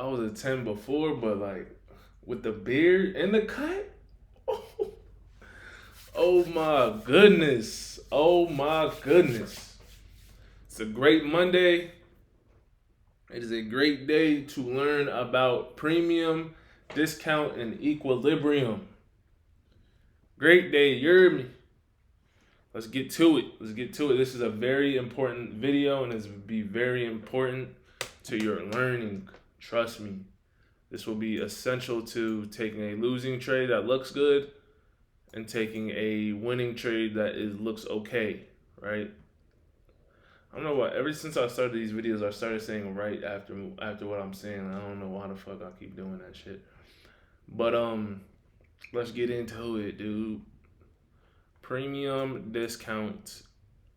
I was a 10 before, but like with the beard and the cut, oh my goodness. Oh my goodness. It's a great Monday. It is a great day to learn about premium, discount, and equilibrium. Great day, you hear me? Let's get to it. Let's get to it. This is a very important video and it's be very important to your learning. Trust me. This will be essential to taking a losing trade that looks good and taking a winning trade that looks okay, right? I don't know what. Ever since I started these videos, I started saying right after what I'm saying. I don't know why the fuck I keep doing that shit. But let's get into it, dude. Premium, discount,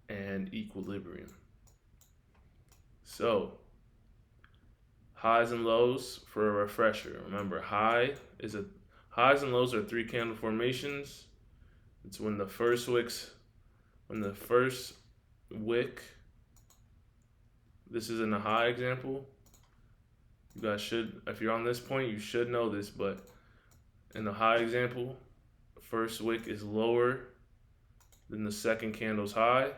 and equilibrium. So, highs and lows for a refresher. Remember, highs and lows are 3 candle formations. It's when the first wick, this is in a high example. You guys should, if you're on this point, you should know this, but in the high example, first wick is lower than the second candle's high.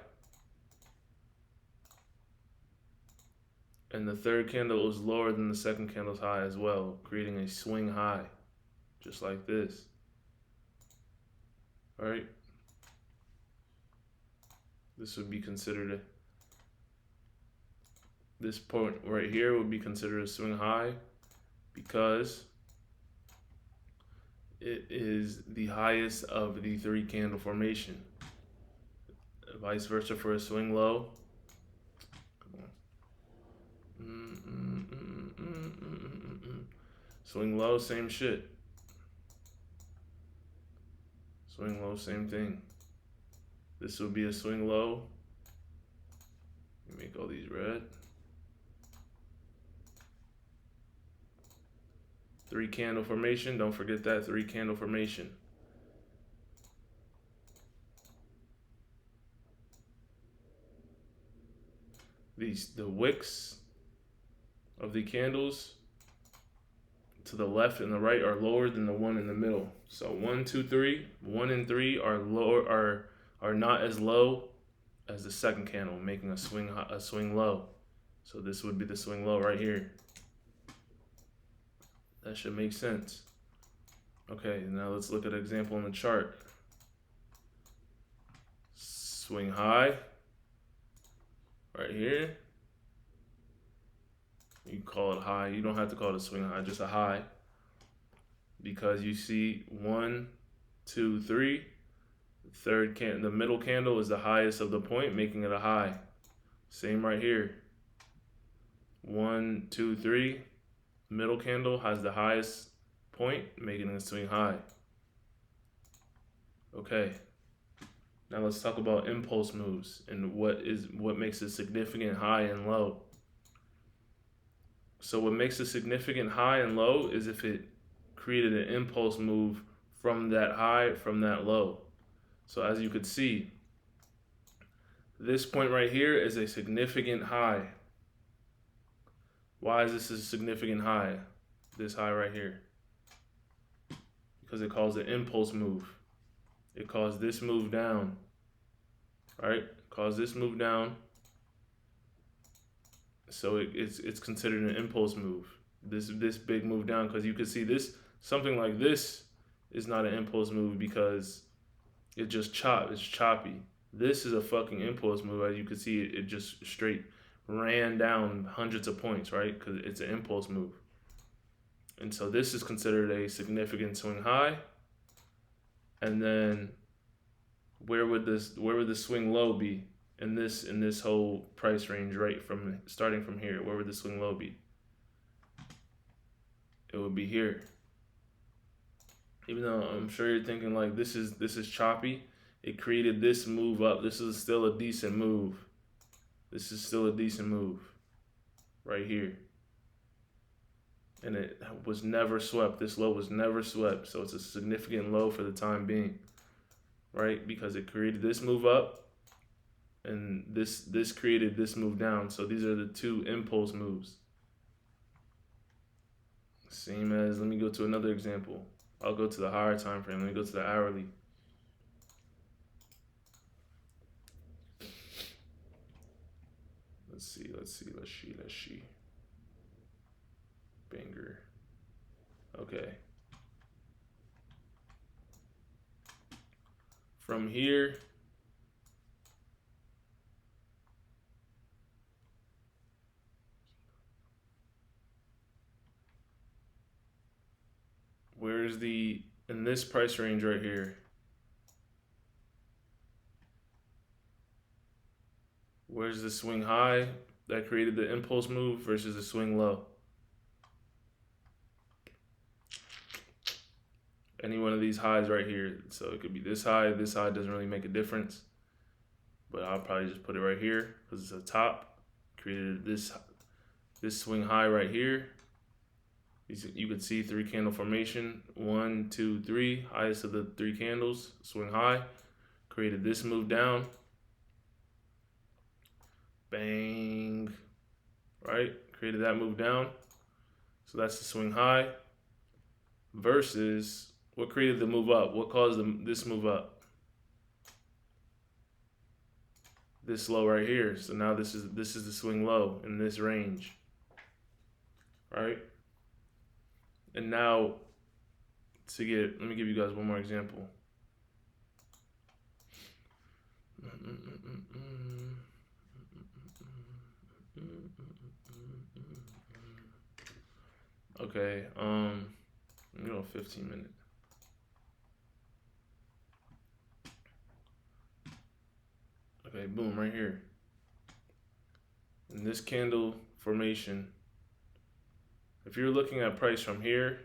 And the third candle is lower than the second candle's high as well, creating a swing high, just like this. All right. This would be considered this point right here would be considered a swing high because it is the highest of the 3 candle formation. Vice versa for a swing low. Swing low, same shit. Swing low, same thing. This would be a swing low. Let me make all these red. 3 candle formation. Don't forget that 3 candle formation. The wicks of the candles to the left and the right are lower than the one in the middle. So 1, 2, 3, 1 and 3 are lower, are not as low as the second candle, making a swing low. So this would be the swing low right here. That should make sense. Okay, now let's look at an example on the chart. Swing high right here. You call it high. You don't have to call it a swing high, just a high. Because you see 1, 2, 3. The middle candle is the highest of the point, making it a high. Same right here. 1, 2, 3. Middle candle has the highest point, making it a swing high. Okay. Now let's talk about impulse moves and what makes a significant high and low. So what makes a significant high and low is if it created an impulse move from that high, from that low. So as you could see, this point right here is a significant high. Why is this a significant high? This high right here. Because it caused an impulse move. It caused this move down. Right? Caused this move down. So it's considered an impulse move. This big move down, because you can see this, something like this is not an impulse move because it's choppy. This is a fucking impulse move. As you can see, it just straight ran down hundreds of points, right? Because it's an impulse move. And so this is considered a significant swing high. And then where would the swing low be in this whole price range, right? From starting from here, where would the swing low be? It would be here. Even though I'm sure you're thinking like this is choppy, it created this move up. This is still a decent move. This is still a decent move right here. And it was never swept. This low was never swept. So it's a significant low for the time being, right? Because it created this move up and this created this move down. So these are the two impulse moves. Same as, let me go to another example. I'll go to the higher time frame. Let me go to the hourly. Let's see. Banger. Okay. From here, where's the, in this price range right here, where's the swing high that created the impulse move versus the swing low? Any one of these highs right here. So it could be this high doesn't really make a difference. But I'll probably just put it right here because it's a top. Created this swing high right here. You could see 3 candle formation. 1, 2, 3. Highest of the 3 candles. Swing high. Created this move down. Bang. Right? Created that move down. So that's the swing high. Versus what created the move up? What caused this move up? This low right here. So now this is the swing low in this range. Right? And now let me give you guys one more example. Okay, 15 minutes. Okay, boom, right here. In this candle formation, if you're looking at price from here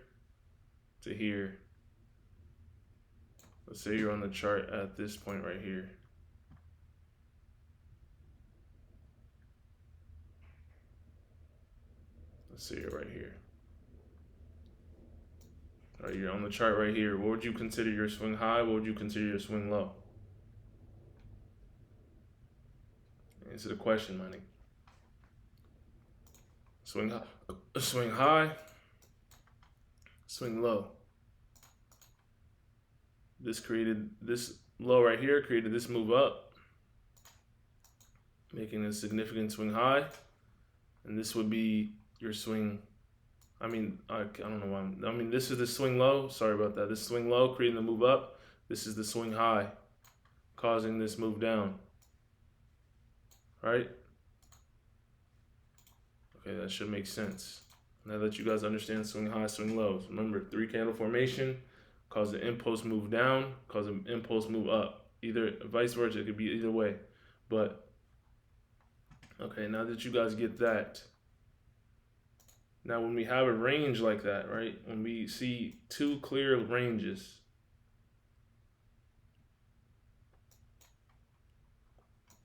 to here, let's say you're on the chart at this point right here. Let's say you're right here. All right, you're on the chart right here. What would you consider your swing high? What would you consider your swing low? Answer the question, money. Swing high, swing low. This low right here created this move up, making a significant swing high, and this would be your swing. I don't know why. This is the swing low. Sorry about that. This swing low creating the move up. This is the swing high, causing this move down. Right? Okay, that should make sense. Now that you guys understand swing high, swing low. Remember, 3 candle formation, cause an impulse move down, cause an impulse move up. Either vice versa, it could be either way. But, okay, now that you guys get that, now when we have a range like that, right? When we see 2 clear ranges,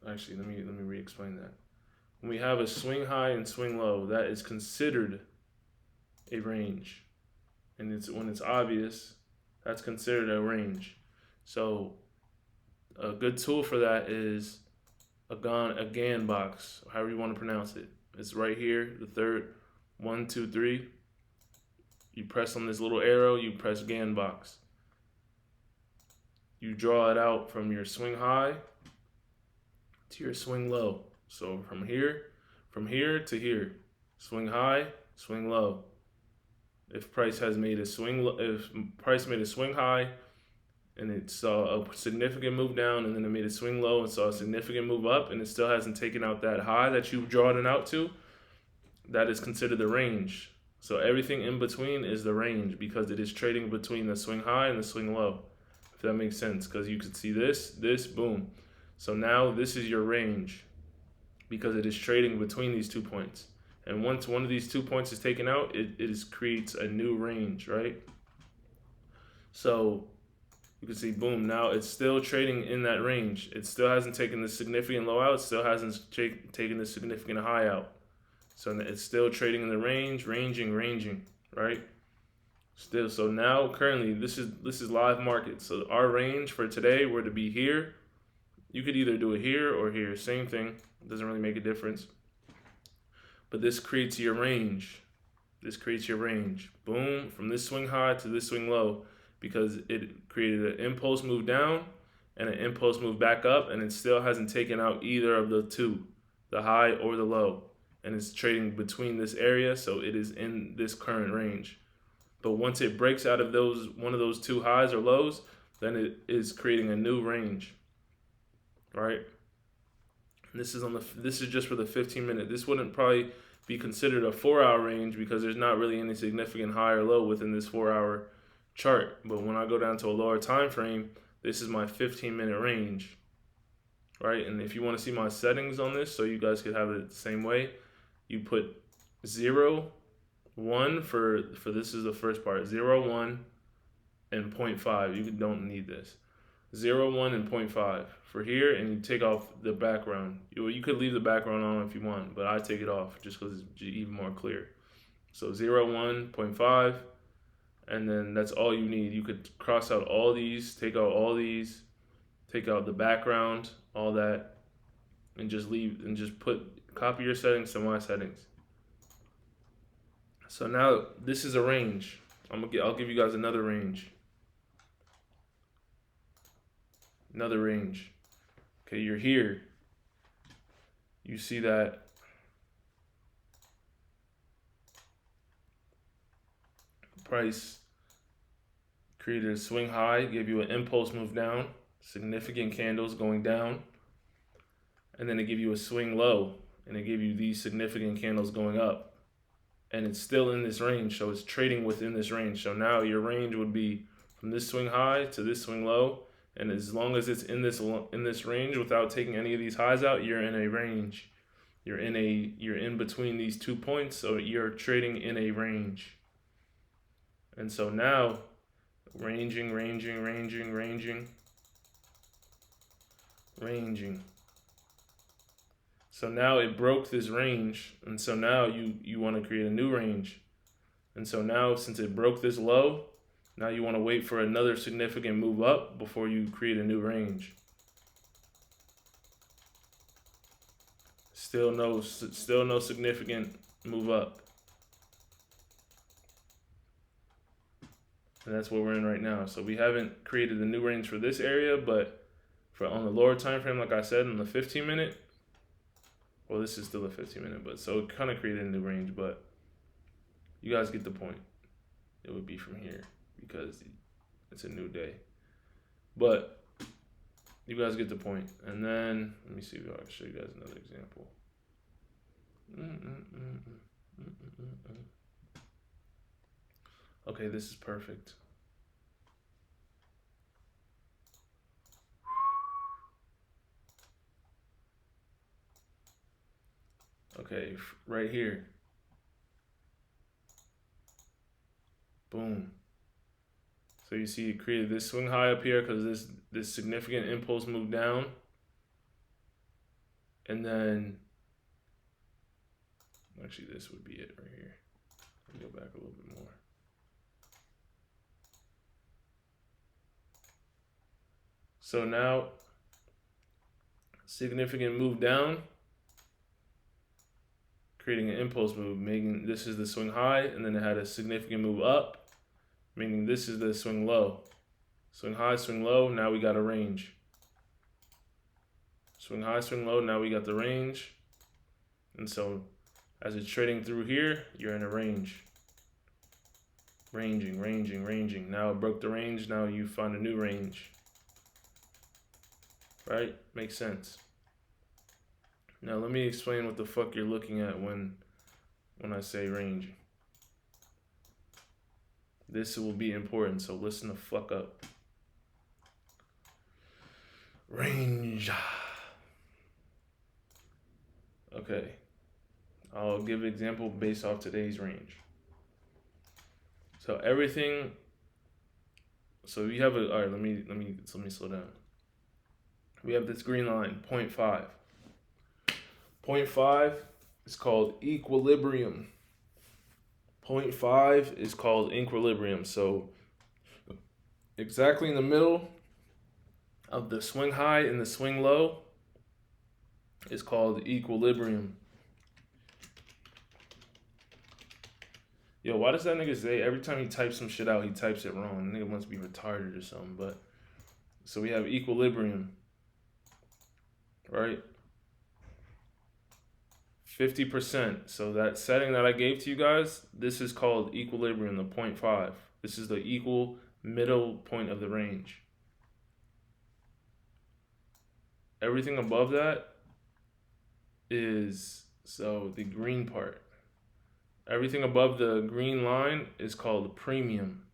actually, let me re-explain that. When we have a swing high and swing low, that is considered a range. And when it's obvious, that's considered a range. So a good tool for that is a Gann box, however you want to pronounce it. It's right here, the third, 1, 2, 3. You press on this little arrow, you press Gann box. You draw it out from your swing high to your swing low. So from here to here, swing high, swing low. If price made a swing high and it saw a significant move down, and then it made a swing low and saw a significant move up, and it still hasn't taken out that high that you've drawn it out to, that is considered the range. So everything in between is the range because it is trading between the swing high and the swing low, if that makes sense. Because you could see this, boom. So now this is your range because it is trading between these 2 points. And once one of these 2 points is taken out, it creates a new range, right? So you can see, boom, now it's still trading in that range. It still hasn't taken the significant low out. It still hasn't taken the significant high out. So it's still trading in the range, ranging, right? Still, so now currently this is live market. So our range for today were to be here. You could either do it here or here, same thing. It doesn't really make a difference. But this creates your range. This creates your range. Boom, from this swing high to this swing low, because it created an impulse move down and an impulse move back up, and it still hasn't taken out either of the two, the high or the low. And it's trading between this area, so it is in this current range. But once it breaks out of one of those two highs or lows, then it is creating a new range, right? And this is just for the 15-minute. This wouldn't probably be considered a 4-hour range because there's not really any significant high or low within this 4-hour chart. But when I go down to a lower time frame, this is my 15-minute range, right? And if you want to see my settings on this, so you guys could have it the same way, you put 0, 1 for this is the first part, 0, 1, and 0.5. You don't need this. 0, 1, and 0.5 for here, and you take off the background. You could leave the background on if you want, but I take it off just because it's even more clear. So 0, 1, 0.5, and then that's all you need. You could cross out all these, take out all these, take out the background, all that, and just leave and just copy your settings to my settings. So now this is a range. I'll give you guys another range. Another range. Okay, you're here. You see that price created a swing high, gave you an impulse move down, significant candles going down, and then it gave you a swing low, and it gave you these significant candles going up, and it's still in this range, so it's trading within this range. So now your range would be from this swing high to this swing low, and as long as it's in this range without taking any of these highs out, you're in a range. You're in between these 2 points, so you're trading in a range. And so now ranging. So now it broke this range, and so now you want to create a new range. And so now, since it broke this low, now you want to wait for another significant move up before you create a new range. Still no significant move up. And that's what we're in right now. So we haven't created a new range for this area, but on the lower time frame, like I said, in the 15-minute, well, this is still a 15-minute, but so it kind of created a new range, but you guys get the point. It would be from here because it's a new day. But you guys get the point. And then, let me see if I can show you guys another example. Okay, this is perfect. Okay, right here. Boom. So you see it created this swing high up here because this significant impulse moved down. And then, actually this would be it right here. Let me go back a little bit more. So now, significant move down, creating an impulse move, making this is the swing high, and then it had a significant move up, meaning this is the swing low. Swing high, swing low, now we got a range. Swing high, swing low, now we got the range. And so as it's trading through here, you're in a range. Ranging. Now it broke the range, now you find a new range. Right? Makes sense. Now let me explain what the fuck you're looking at when I say range. This will be important, so listen the fuck up. Range. Okay. I'll give an example based off today's range. So everything. So we have a. All right. Let me slow down. We have this green line, 0.5. 0.5 is called equilibrium. 0.5 is called equilibrium. So exactly in the middle of the swing high and the swing low is called equilibrium. Yo, why does that nigga say every time he types some shit out, he types it wrong? The nigga must be retarded or something. But so we have equilibrium, right? 50%. So that setting that I gave to you guys, this is called equilibrium, the 0.5. This is the equal middle point of the range. Everything above that is, so the green part. Everything above the green line is called premium.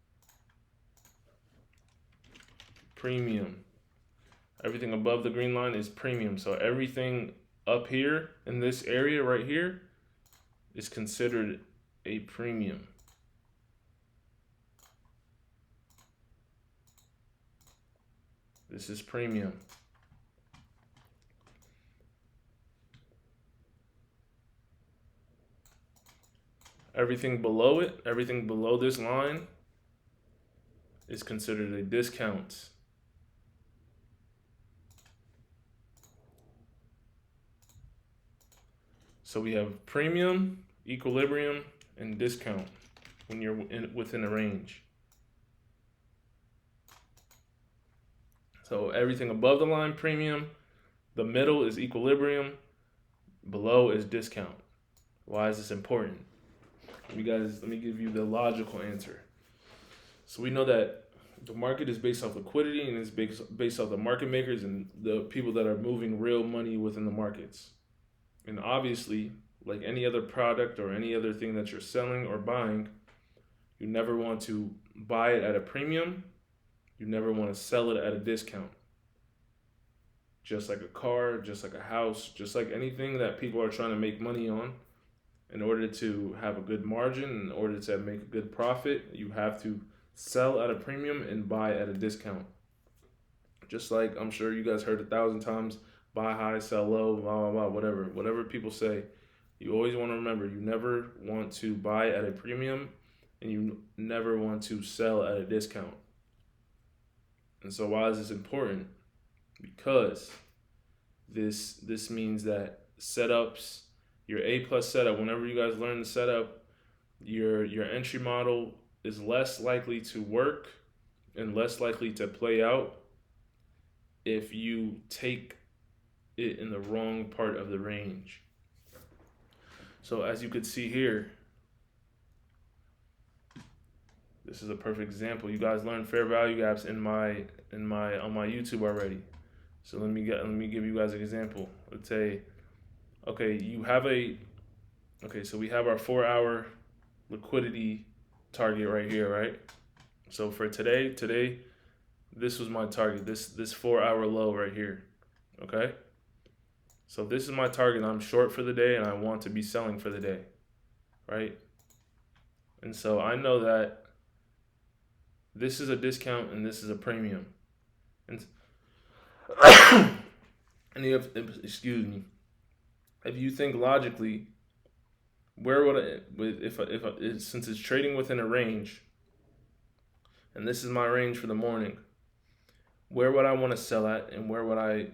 Premium. Everything above the green line is premium. So everything up here in this area right here is considered a premium. This is premium. Everything below it, everything below this line is considered a discount. So we have premium, equilibrium, and discount when you're within a range. So everything above the line, premium. The middle is equilibrium. Below is discount. Why is this important? Let me give you the logical answer. So we know that the market is based off liquidity and it's based off the market makers and the people that are moving real money within the markets. And obviously, like any other product or any other thing that you're selling or buying, you never want to buy it at a premium. You never want to sell it at a discount. Just like a car, just like a house, just like anything that people are trying to make money on. In order to have a good margin, in order to make a good profit, you have to sell at a premium and buy at a discount. Just like I'm sure you guys heard 1,000 times, buy high, sell low, blah, blah, blah, whatever people say. You always want to remember, you never want to buy at a premium and you never want to sell at a discount. And so why is this important? Because this means that setups, your A plus setup, whenever you guys learn the setup, your entry model is less likely to work and less likely to play out if you take it in the wrong part of the range. So as you could see here, this is a perfect example. You guys learned fair value gaps on my YouTube already. So let me give you guys an example. Let's say, okay, so we have our 4-hour liquidity target right here, right? So for today, this was my target, this 4-hour low right here, okay? So this is my target. I'm short for the day and I want to be selling for the day, right? And so I know that this is a discount and this is a premium. And and you have, excuse me, if you think logically, where would I, since it's trading within a range, and this is my range for the morning, where would I want to sell at, and where would I,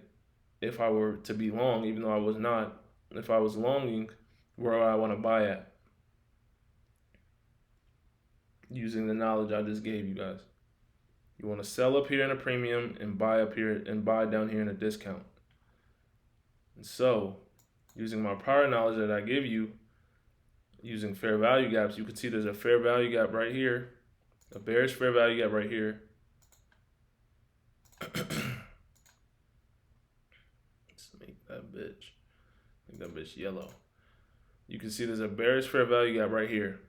if I were to be long, even though I was not, if I was longing, where would I want to buy at? Using the knowledge I just gave you guys. You want to sell up here in a premium and buy up here and buy down here in a discount. And so, using my prior knowledge that I give you, using fair value gaps, you can see there's a fair value gap right here, a bearish fair value gap right here. Let's make that bitch yellow. You can see there's a bearish fair value gap right here.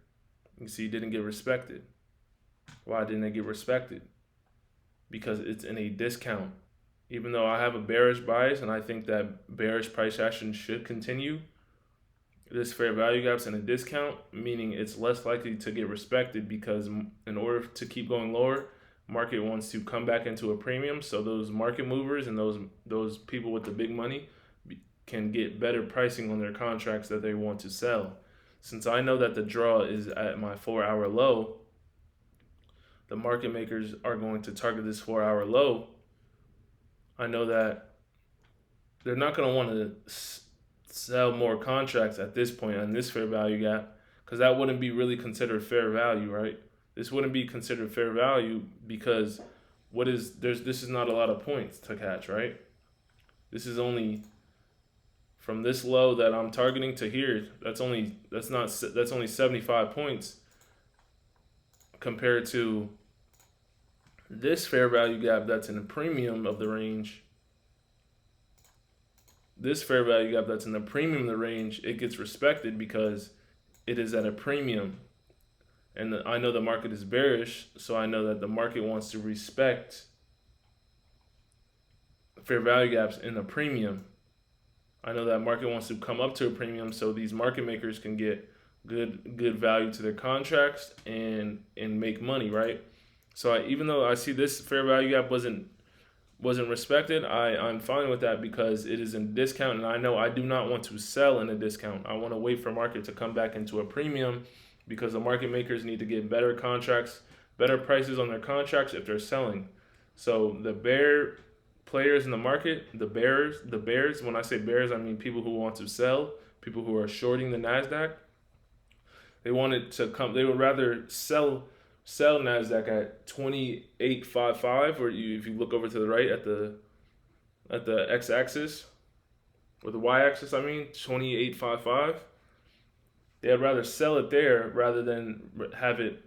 You can see it didn't get respected. Why didn't it get respected? Because it's in a discount. Even though I have a bearish bias and I think that bearish price action should continue, this fair value gap's in a discount, meaning it's less likely to get respected because in order to keep going lower, market wants to come back into a premium. So those market movers and those people with the big money can get better pricing on their contracts that they want to sell. Since I know that the draw is at my 4-hour low, the market makers are going to target this 4-hour low. I know that they're not going to want to sell more contracts at this point on this fair value gap because that wouldn't be really considered fair value, right? This wouldn't be considered fair value because this is not a lot of points to catch, right? This is only from this low that I'm targeting to here. That's only 75 points compared to this fair value gap that's in the premium of the range. This fair value gap that's in the premium of the range, it gets respected because it is at a premium. And I know the market is bearish, so I know that the market wants to respect fair value gaps in the premium. I know that market wants to come up to a premium so these market makers can get good value to their contracts and make money, right? So even though I see this fair value gap wasn't respected, I'm fine with that because it is in discount, and I know I do not want to sell in a discount. I want to wait for market to come back into a premium because the market makers need to get better contracts, better prices on their contracts if they're selling. So the bear players in the market, the bears, when I say bears, I mean people who want to sell, people who are shorting the NASDAQ. They would rather sell NASDAQ at 28.55, or if you look over to the right at the x-axis, or the y-axis, I mean, 28.55. They'd rather sell it there rather than have it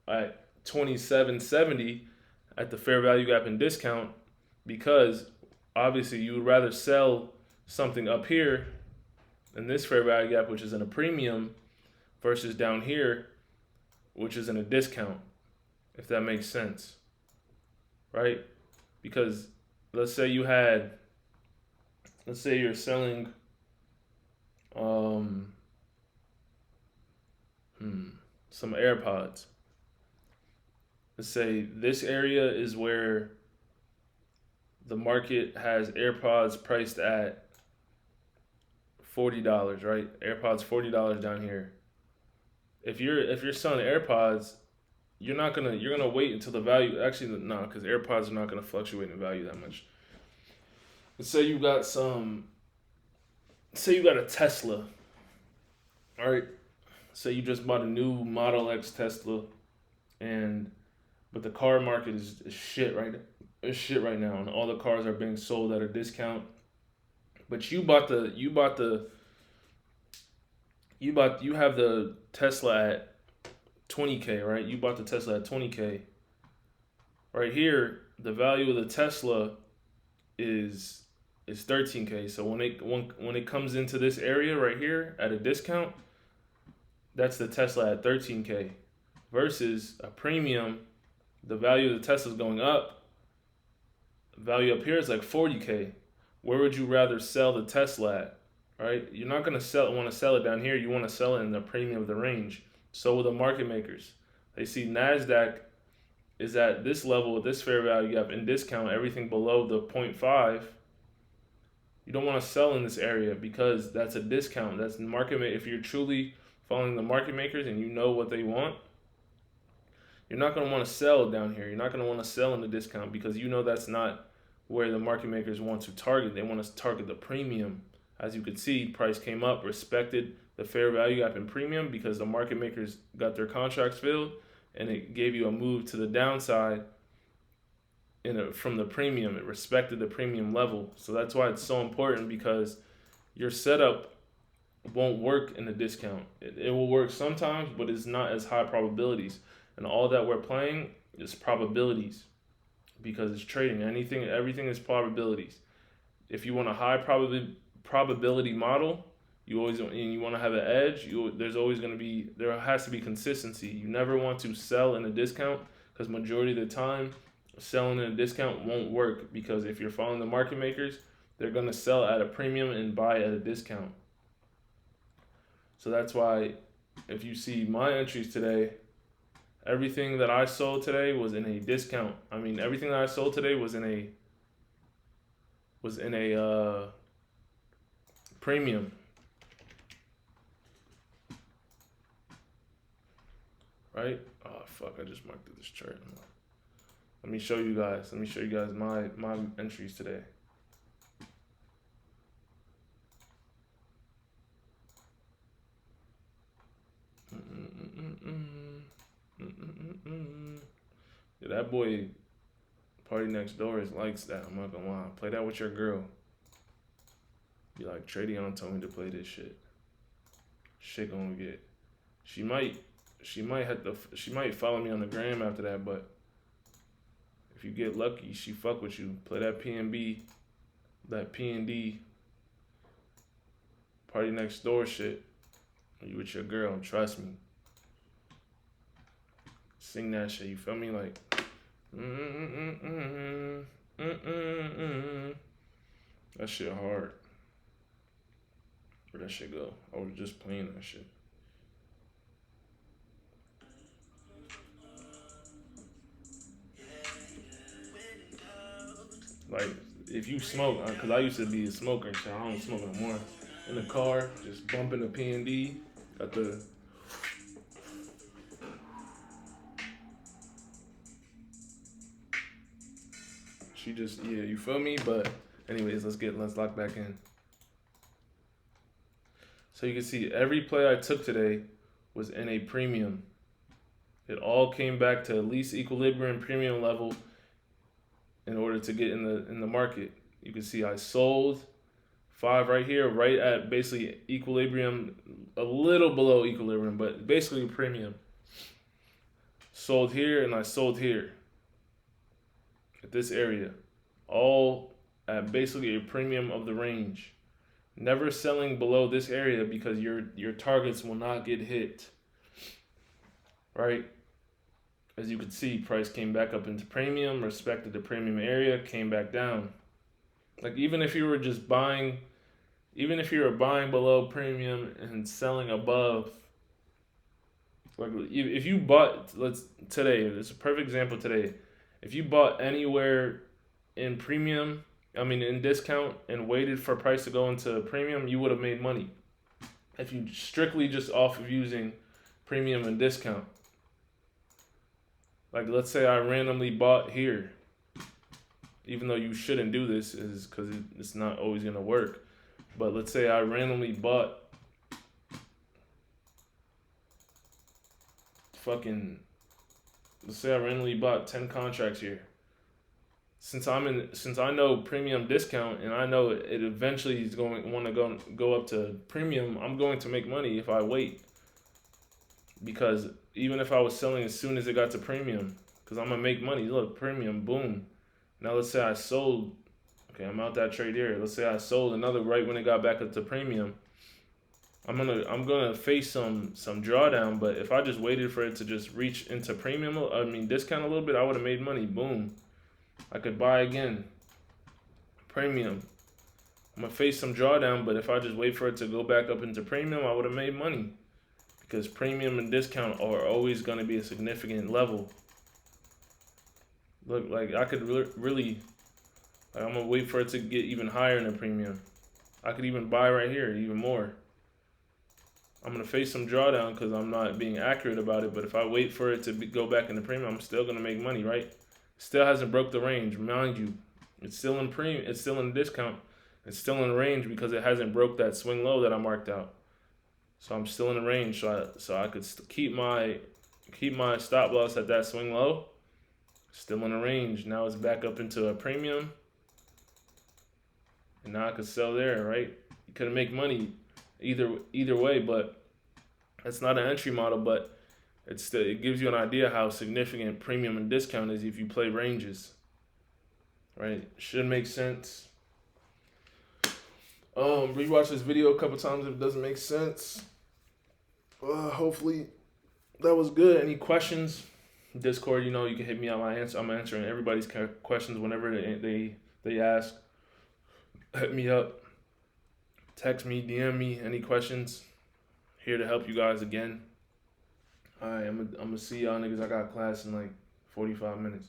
at 27.70 at the fair value gap and discount, because obviously you would rather sell something up here in this fair value gap, which is in a premium, versus down here, which is in a discount, if that makes sense, right? Because let's say you're selling some AirPods. Let's say this area is where the market has AirPods priced at $40, right? AirPods $40 down here. If you're selling AirPods, you're gonna wait until the value, actually no, because AirPods are not gonna fluctuate in value that much. Let's say you got a Tesla, all right? Say you just bought a new Model X Tesla, but the car market is shit right now. It's shit right now, and all the cars are being sold at a discount. But you have the Tesla at 20K, right? You bought the Tesla at 20K. Right here, the value of the Tesla is 13K. So when it comes into this area right here at a discount, that's the Tesla at 13K. Versus a premium, the value of the Tesla is going up. The value up here is like 40K. Where would you rather sell the Tesla at? Right? You're not gonna want to sell it down here. You want to sell it in the premium of the range. So will the market makers. They see NASDAQ is at this level with this fair value gap and discount, everything below the 0.5. You don't want to sell in this area because that's a discount. That's market. If you're truly following the market makers and you know what they want, you're not going to want to sell down here. You're not going to want to sell in the discount because you know that's not where the market makers want to target. They want to target the premium. As you can see, price came up, respected the fair value gap in premium because the market makers got their contracts filled, and it gave you a move to the downside from the premium. It respected the premium level. So that's why it's so important, because your setup won't work in the discount. It will work sometimes, but it's not as high probabilities. And all that we're playing is probabilities, because it's trading. Everything is probabilities. If you want a high probability model, you want to have an edge, there has to be consistency. You never want to sell in a discount, because majority of the time selling in a discount won't work, because if you're following the market makers, they're going to sell at a premium and buy at a discount. So that's why if you see my entries today, everything that I sold today was in a discount. I mean, everything that I sold today was in a premium. Right? Oh fuck, I just marked this chart. Let me show you guys my entries today. Yeah, that boy Party Next Door likes that. I'm not gonna lie. Play that with your girl. Be like, Tradeon told me to play this shit. Shit gonna get. She might. She might follow me on the gram after that, but if you get lucky, she fuck with you. Play that PNB, that PND, Party Next Door shit. You with your girl, trust me. Sing that shit, you feel me? Like, that shit hard. Where'd that shit go? I was just playing that shit. Like, if you smoke, because I used to be a smoker, so I don't smoke no more. In the car, just bumping the P&D, got the. She just, yeah, you feel me? But anyways, let's lock back in. So you can see every play I took today was in a premium. It all came back to at least equilibrium premium level in order to get in the market. You can see I sold 5 right here, right at basically equilibrium, a little below equilibrium, but basically premium. Sold here and I sold here at this area, all at basically a premium of the range. Never selling below this area because your targets will not get hit. Right? As you can see, price came back up into premium, respected the premium area, came back down. Like even if you were just buying, even if you were buying below premium and selling above, like if you bought, today, it's a perfect example today. If you bought anywhere in premium, in discount and waited for price to go into premium, you would have made money. If you strictly just off of using premium and discount. Like let's say I randomly bought here, even though you shouldn't do this is because it's not always gonna work. But let's say I randomly bought let's say I randomly bought 10 contracts here. Since I know premium discount and I know it eventually is going to want to go up to premium, I'm going to make money if I wait. Because even if I was selling as soon as it got to premium, because I'm gonna make money. Look, premium, boom. Now let's say I sold. Okay, I'm out that trade area. Let's say I sold another right when it got back up to premium. I'm gonna face some drawdown, but if I just waited for it to just reach into premium, discount a little bit, I would have made money. Boom. I could buy again. Premium. I'm gonna face some drawdown, but if I just wait for it to go back up into premium, I would have made money. Because premium and discount are always gonna be a significant level. Look, like I could really, like I'm gonna wait for it to get even higher in the premium. I could even buy right here, even more. I'm gonna face some drawdown because I'm not being accurate about it. But if I wait for it to go back in the premium, I'm still gonna make money, right? Still hasn't broke the range, mind you. It's still in premium. It's still in discount. It's still in range because it hasn't broke that swing low that I marked out. So I'm still in the range. So I could keep my stop loss at that swing low. Still in the range. Now it's back up into a premium. And now I could sell there, right? You could make money either way, but that's not an entry model, but it gives you an idea how significant premium and discount is if you play ranges. Right? Should make sense. Rewatch this video a couple times if it doesn't make sense. Hopefully that was good. Any questions? Discord, you can hit me up. I'm answering everybody's questions whenever they ask. Hit me up. Text me, DM me, any questions. Here to help you guys again. Alright, I'm gonna see y'all niggas. I got class in like 45 minutes.